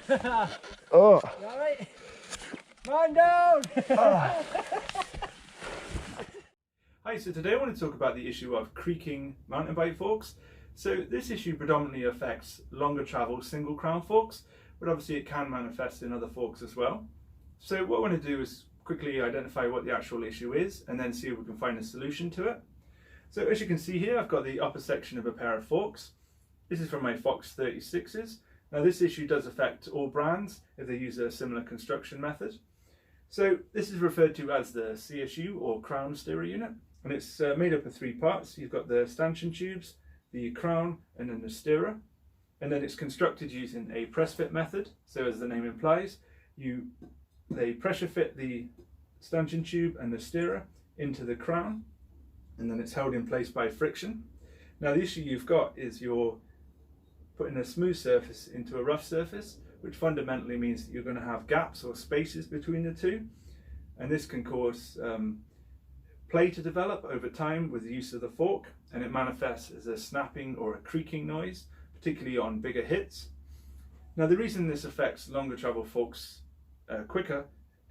Oh. You alright? Man down! Hi, so today I want to talk about the issue of creaking mountain bike forks. So this issue predominantly affects longer travel single crown forks, but obviously it can manifest in other forks as well. So what I want to do is quickly identify what the actual issue is and then see if we can find a solution to it. So as you can see here, I've got the upper section of a pair of forks. This is from my Fox 36s. Now this issue does affect all brands if they use a similar construction method. So this is referred to as the CSU or crown steerer unit, and it's made up of three parts. You've got the stanchion tubes, the crown, and then the steerer. And then it's constructed using a press fit method. So as the name implies, they pressure fit the stanchion tube and the steerer into the crown, and then it's held in place by friction. Now the issue you've got is you're putting a smooth surface into a rough surface, which fundamentally means that you're going to have gaps or spaces between the two, and this can cause play to develop over time with the use of the fork, and it manifests as a snapping or a creaking noise, particularly on bigger hits. Now the reason this affects longer travel forks quicker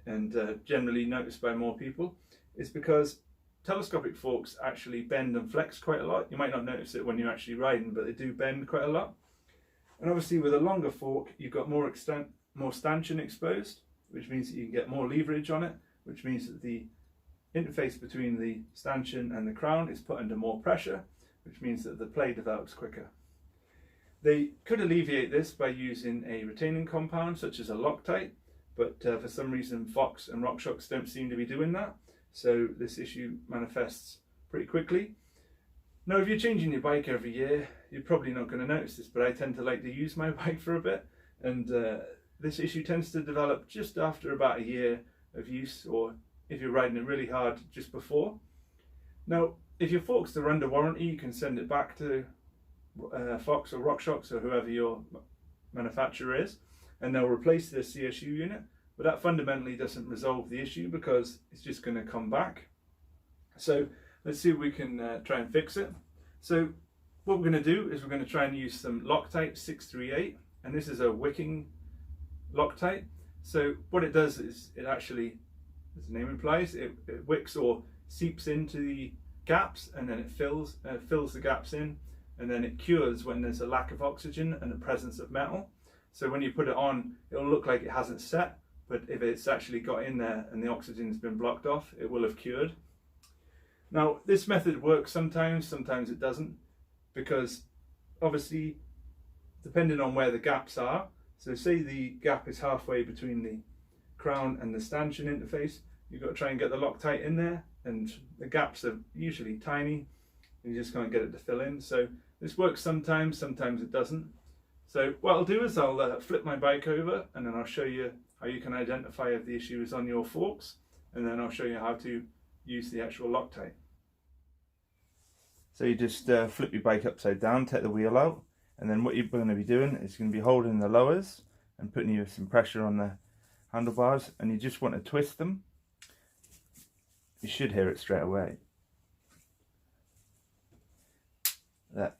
and generally noticed by more people is because telescopic forks actually bend and flex quite a lot. You might not notice it when you're actually riding, but they do bend quite a lot. And obviously with a longer fork, you've got more stanchion exposed, which means that you can get more leverage on it, which means that the interface between the stanchion and the crown is put under more pressure, which means that the play develops quicker. They could alleviate this by using a retaining compound such as a Locktite, but for some reason Fox and RockShox don't seem to be doing that. So this issue manifests pretty quickly. Now if you're changing your bike every year, you're probably not going to notice this, but I tend to like to use my bike for a bit, and this issue tends to develop just after about a year of use, or if you're riding it really hard just before. Now if your forks are under warranty, you can send it back to Fox or RockShox or whoever your manufacturer is, and they'll replace the CSU unit. But that fundamentally doesn't resolve the issue because it's just going to come back. So let's see if we can try and fix it. So what we're going to do is we're going to try and use some Locktite 638, and this is a wicking Locktite. So what it does is it actually, as the name implies, it wicks or seeps into the gaps, and then it fills the gaps in, and then it cures when there's a lack of oxygen and the presence of metal. So when you put it on, it'll look like it hasn't set, but if it's actually got in there and the oxygen's been blocked off, it will have cured. Now this method works sometimes it doesn't, because obviously depending on where the gaps are, so say the gap is halfway between the crown and the stanchion interface, you've got to try and get the Locktite in there, and the gaps are usually tiny, and you just can't get it to fill in. So this works sometimes it doesn't. So what I'll do is I'll flip my bike over, and then I'll show you how you can identify if the issue is on your forks, and then I'll show you how to use the actual Locktite. So you just flip your bike upside down, take the wheel out, and then what you're going to be doing is going to be holding the lowers and putting some pressure on the handlebars, and you just want to twist them. You should hear it straight away. That.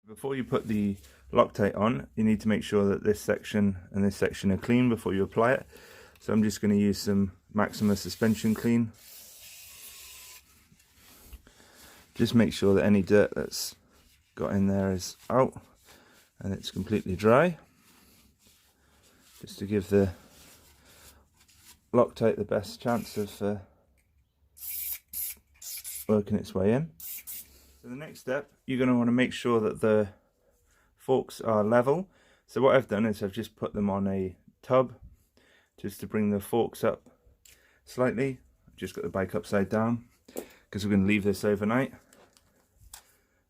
Before you put the Locktite on, you need to make sure that this section and this section are clean before you apply it. So I'm just going to use some Maxima suspension clean. Just make sure that any dirt that's got in there is out and it's completely dry, just to give the Locktite the best chance of working its way in. So the next step, you're going to want to make sure that the forks are level. So what I've done is I've just put them on a tub just to bring the forks up slightly. I've just got the bike upside down because we're going to leave this overnight.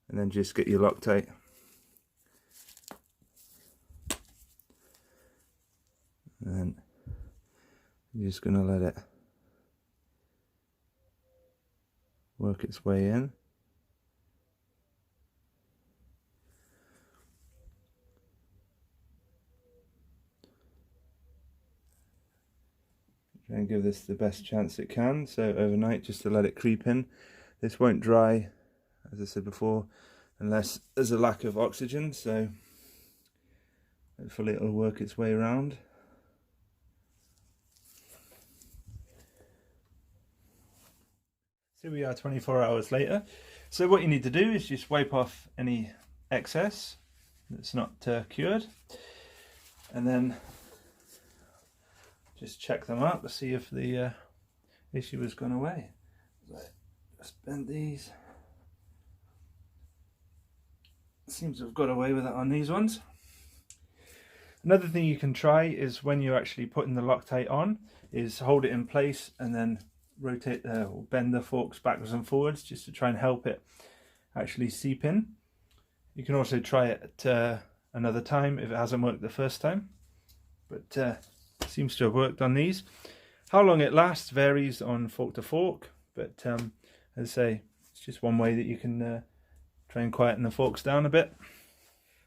And then just get your Locktite and then you're just going to let it work its way in. Try and give this the best chance it can, so overnight just to let it creep in. This won't dry, as I said before, unless there's a lack of oxygen, so hopefully it'll work its way around. So we are 24 hours later. So what you need to do is just wipe off any excess that's not cured, and then just check them out to see if the issue has gone away. So just bend these. Seems to have got away with it on these ones. Another thing you can try is when you're actually putting the Locktite on, is hold it in place and then rotate or bend the forks backwards and forwards just to try and help it actually seep in. You can also try it at another time if it hasn't worked the first time, but it seems to have worked on these. How long it lasts varies on fork to fork, but as I say, it's just one way that you can try and quieten the forks down a bit.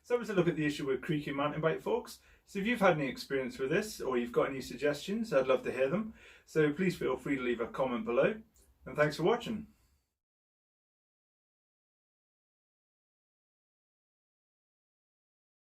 So that was a look at the issue with creaking mountain bike forks. So if you've had any experience with this, or you've got any suggestions, I'd love to hear them. So please feel free to leave a comment below, and thanks for watching.